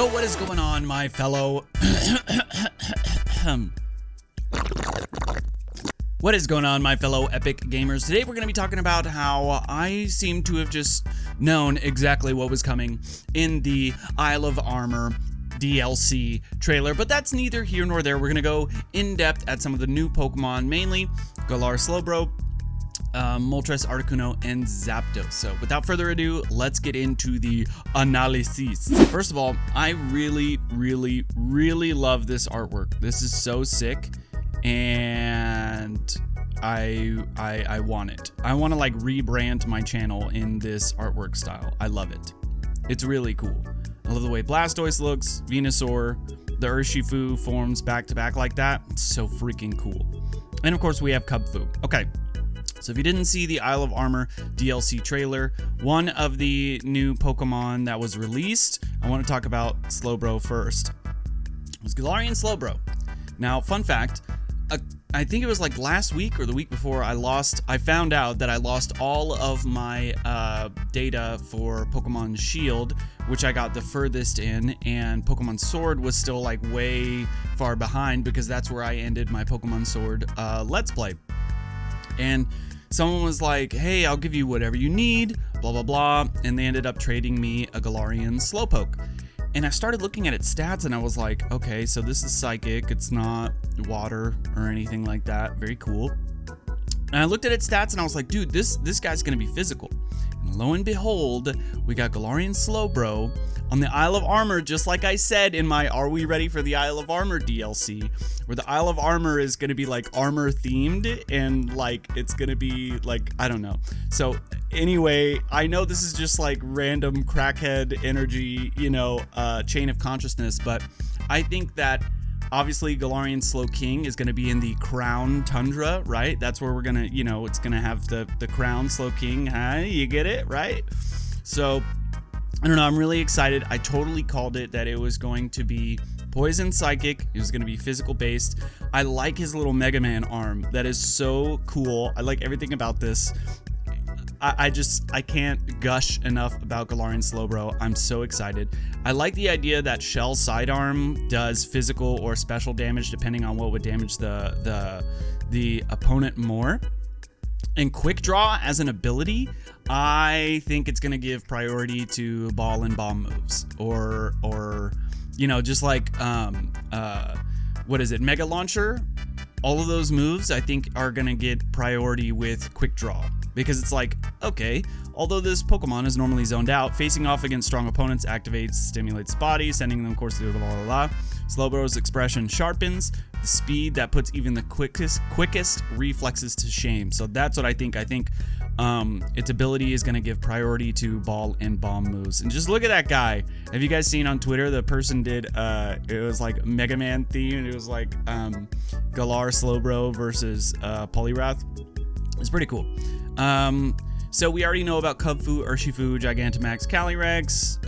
Yo, what is going on, my fellow... What is going on, my fellow epic gamers? Today we're going to be talking about how I seem to have just known exactly what was coming in the Isle of Armor DLC trailer, but that's neither here nor there. We're going to go in depth at some of the new Pokemon, mainly Galar SLOWBRO, MOLTRES, ARTICUNO, and ZAPDOS. So without further ado, let's get into the analysis. First of all, I really love this artwork. This is so sick, and I want it. I want to like rebrand my channel in this artwork style. I love it. It's really cool. I love the way Blastoise looks, Venusaur, the Urshifu forms back to back like that. It's so freaking cool. And of course we have Kubfu. Okay. So if you didn't see the Isle of Armor DLC trailer, one of the new Pokemon that was released, I want to talk about SLOWBRO first. It was Galarian SLOWBRO. Now, fun fact, I think it was like last week or the week before I found out that I lost all of my data for Pokemon Shield, which I got the furthest in, and Pokemon Sword was still like way far behind because that's where I ended my Pokemon Sword Let's Play. And someone was like, hey, I'll give you whatever you need, blah, blah, blah. And they ended up trading me a Galarian Slowpoke. And I started looking at its stats and I was like, okay, so this is psychic. It's not water or anything like that. Very cool. And I looked at its stats and I was like, dude, this guy's going to be physical. And lo and behold, we got Galarian SLOWBRO on the Isle of Armor, just like I said in my Are We Ready for the Isle of Armor DLC, where the Isle of Armor is going to be like armor themed and like it's going to be like, I don't know. So anyway, I know this is just like random crackhead energy, you know, chain of consciousness, but I think that obviously Galarian Slowking is going to be in the Crown Tundra, right? That's where we're going to, you know, it's going to have the Crown Slowking. Huh? You get it, right? So I don't know, I'm really excited. I totally called it that it was going to be poison psychic. It was going to be physical based. I like his little Mega Man arm. That is so cool. I like everything about this. I can't gush enough about Galarian SLOWBRO. I'm so excited. I like the idea that Shell Sidearm does physical or special damage depending on what would damage the opponent more. And Quick Draw as an ability, I think it's going to give priority to ball and bomb moves, or you know, just like what is it, Mega Launcher. All of those moves I think are going to get priority with Quick Draw, because it's like, okay, although this Pokemon is normally zoned out, facing off against strong opponents activates, stimulates body, sending them course through blah blah blah. SLOWBRO's expression sharpens the speed that puts even the quickest reflexes to shame. So that's what I think. I think its ability is going to give priority to ball and bomb moves. And just look at that guy. Have you guys seen on Twitter, the person did, it was like Mega Man themed. It was like Galar SLOWBRO versus Poliwrath. It's pretty cool. So we already know about Kubfu, Urshifu, Gigantamax, Calyrex,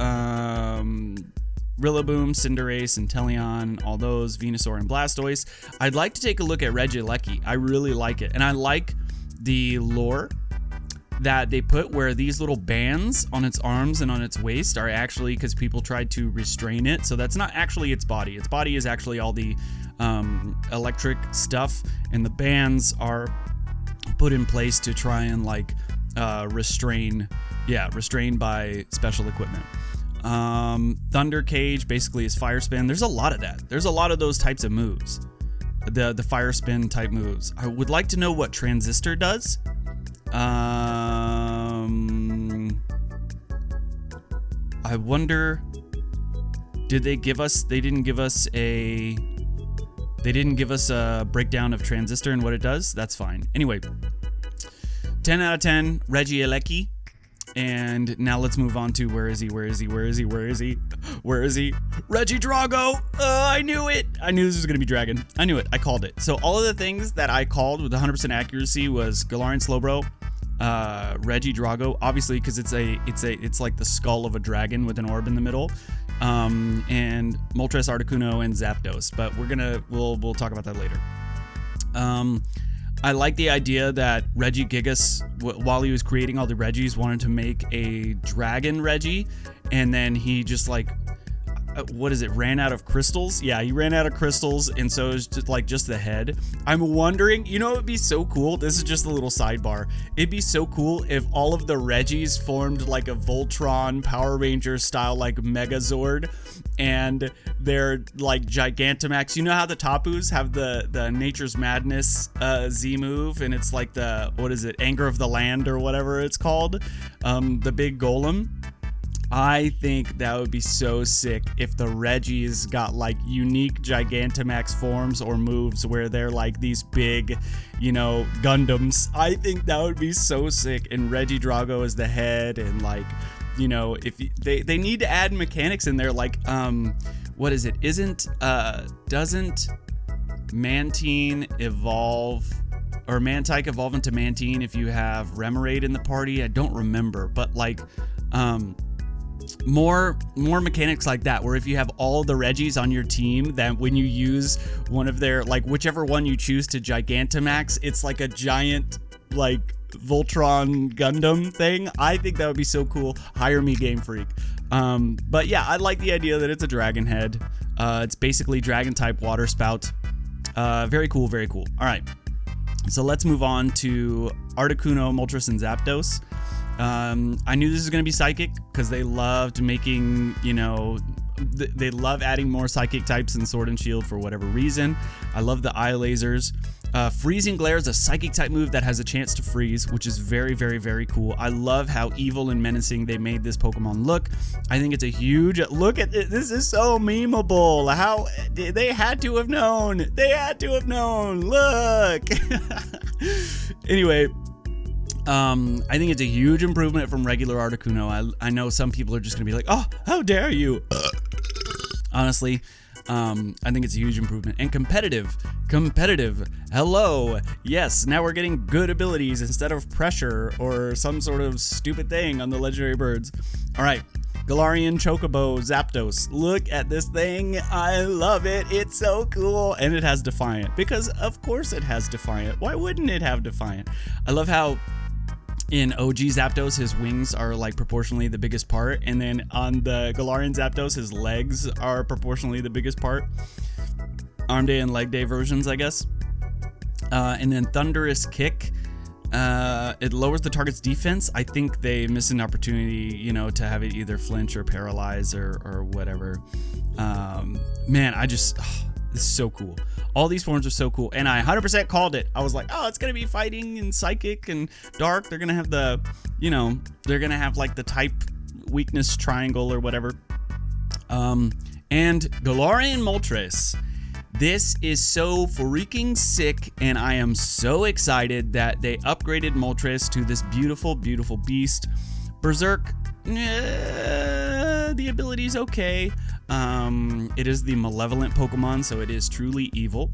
Rillaboom, Cinderace, and Inteleon, all those, Venusaur and Blastoise. I'd like to take a look at Regieleki. I really like it. And I like the lore that they put where these little bands on its arms and on its waist are actually because people tried to restrain it. So that's not actually its body. Its body is actually all the electric stuff, and the bands are put in place to try and like restrain by special equipment. Thunder Cage basically is Fire Spin. There's a lot of that. There's a lot of those types of moves. The Fire Spin type moves. I would like to know what Transistor does. I wonder, did they give us, they didn't give us a breakdown of Transistor and what it does. That's fine. Anyway, 10 out of 10, Regieleki. And now let's move on to where is he? Regidrago. I knew it. I knew this was going to be Dragon. I knew it. I called it. So all of the things that I called with 100% accuracy was Galarian SLOWBRO, Regidrago, obviously because it's like the skull of a dragon with an orb in the middle, and Moltres, Articuno, and Zapdos. But we'll talk about that later. I like the idea that Regigigas, while he was creating all the Regis, wanted to make a dragon Regi, and then he just like, what is it, ran out of crystals? Yeah, he ran out of crystals, and so it's just the head. I'm wondering, you know, it'd be so cool. This is just a little sidebar. It'd be so cool if all of the Regis formed like a Voltron Power Ranger style like Megazord, and they're like Gigantamax. You know how the Tapus have the Nature's Madness Z move, and it's like the, what is it, Anger of the Land or whatever it's called, the big golem. I think that would be so sick if the Regis got like unique Gigantamax forms or moves where they're like these big, you know, Gundams. I think that would be so sick. And Regidrago is the head, and like, you know, if they need to add mechanics in there, like what is it? Doesn't Mantine evolve, or Mantike evolve into Mantine if you have Remoraid in the party? I don't remember, but like more mechanics like that, where if you have all the Regis on your team, that when you use one of their, like whichever one you choose to Gigantamax, it's like a giant like Voltron Gundam thing. I think that would be so cool. Hire me, Game Freak. But yeah, I like the idea that it's a dragon head. It's basically dragon type water spout. Very cool, very cool. All right, so let's move on to Articuno, Moltres, and Zapdos. I knew this was going to be psychic because they loved making, you know, they love adding more psychic types in Sword and Shield for whatever reason. I love the eye lasers. Freezing Glare is a psychic type move that has a chance to freeze, which is very, very, very cool. I love how evil and menacing they made this Pokemon look. I think it's a huge look at it. This is so memeable. How they had to have known. They had to have known. Look. Anyway, I think it's a huge improvement from regular Articuno. I know some people are just gonna be like, oh, how dare you? Honestly, I think it's a huge improvement. And competitive, hello, yes, now we're getting good abilities instead of pressure or some sort of stupid thing on the legendary birds. All right, Galarian Chocobo Zapdos. Look at this thing. I love it. It's so cool. And it has Defiant, because of course it has Defiant. Why wouldn't it have Defiant? I love how in OG Zapdos, his wings are like proportionally the biggest part, and then on the Galarian Zapdos, his legs are proportionally the biggest part. Arm day and leg day versions, I guess. And then Thunderous Kick. It lowers the target's defense. I think they missed an opportunity, you know, to have it either flinch or paralyze or whatever. Man, this is so cool. All these forms are so cool, and I 100% called it. I was like, oh, it's gonna be fighting and psychic and dark. They're gonna have the, you know, they're gonna have like the type weakness triangle or whatever. And Galarian Moltres. This is so freaking sick, and I am so excited that they upgraded Moltres to this beautiful, beautiful beast. Berserk, the ability's okay. It is the malevolent Pokemon, so it is truly evil.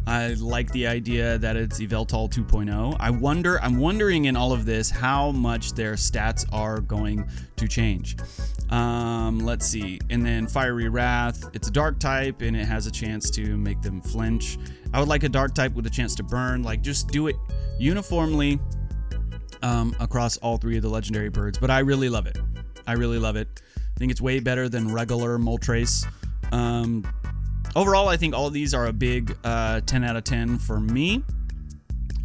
I like the idea that it's Yveltal 2.0. I'm wondering in all of this how much their stats are going to change. Let's see. And then Fiery Wrath, it's a dark type and it has a chance to make them flinch. I would like a dark type with a chance to burn. Like, just do it uniformly across all three of the legendary birds. But I really love it. I really love it. I think it's way better than regular Moltres. Overall, I think all of these are a big 10 out of 10 for me.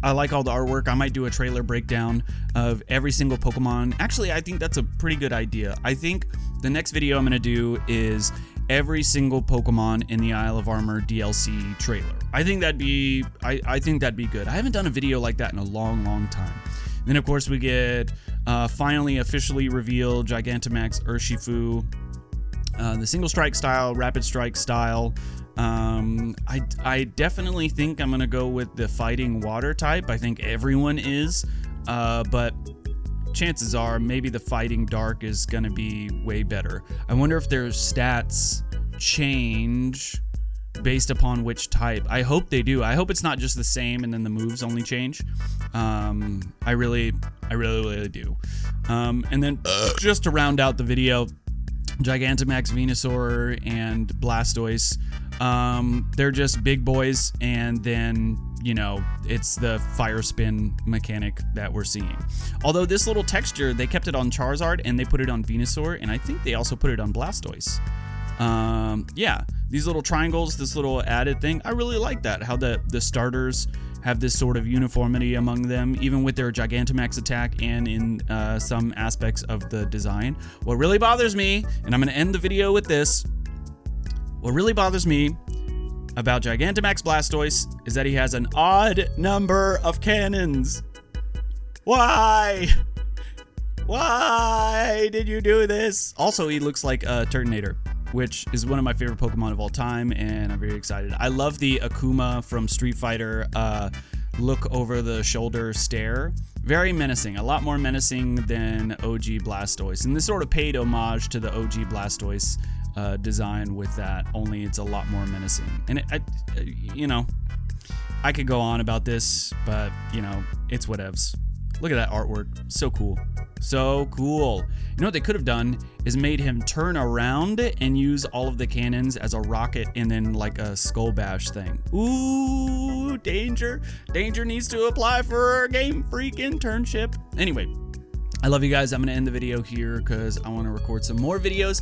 I like all the artwork. I might do a trailer breakdown of every single Pokemon. Actually, I think that's a pretty good idea. I think the next video I'm going to do is every single Pokemon in the Isle of Armor DLC trailer. I think that'd be good. I haven't done a video like that in a long, long time. And then, of course, we get finally officially revealed Gigantamax Urshifu, the single strike style, rapid strike style. I definitely think I'm gonna go with the fighting water type. I think everyone is, but chances are maybe the fighting dark is gonna be way better. I wonder if their stats change based upon which type. I hope they do. I hope it's not just the same and then the moves only change. I really do. And then just to round out the video, Gigantamax, Venusaur, and Blastoise. They're just big boys, and then, you know, it's the fire spin mechanic that we're seeing. Although this little texture, they kept it on Charizard and they put it on Venusaur, and I think they also put it on Blastoise. Yeah, these little triangles, this little added thing, I really like that. How the starters have this sort of uniformity among them, even with their Gigantamax attack and in some aspects of the design. What really bothers me, and I'm going to end the video with this, what really bothers me about Gigantamax Blastoise is that he has an odd number of cannons. Why? Why did you do this? Also, he looks like a Turtonator, which is one of my favorite Pokemon of all time, and I'm very excited. I love the Akuma from Street Fighter look over the shoulder stare. Very menacing, a lot more menacing than OG Blastoise. And this sort of paid homage to the OG Blastoise design with that, only it's a lot more menacing. And you know, I could go on about this, but you know, it's whatevs. Look at that artwork, so cool. So cool. You know what they could have done is made him turn around and use all of the cannons as a rocket and then like a skull bash thing. Ooh, danger. Danger needs to apply for a Game Freak internship. Anyway, I love you guys. I'm gonna end the video here because I want to record some more videos.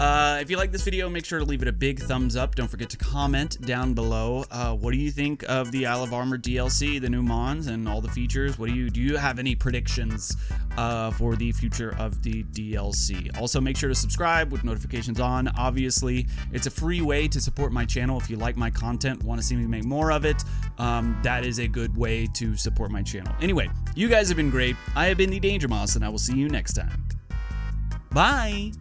If you like this video, make sure to leave it a big thumbs up. Don't forget to comment down below. What do you think of the Isle of Armor DLC, the new Mons, and all the features? Do you have any predictions for the future of the DLC? Also, make sure to subscribe with notifications on. Obviously, it's a free way to support my channel. If you like my content, want to see me make more of it, that is a good way to support my channel. Anyway, you guys have been great. I have been the Danger Moss, and I will see you next time. Bye!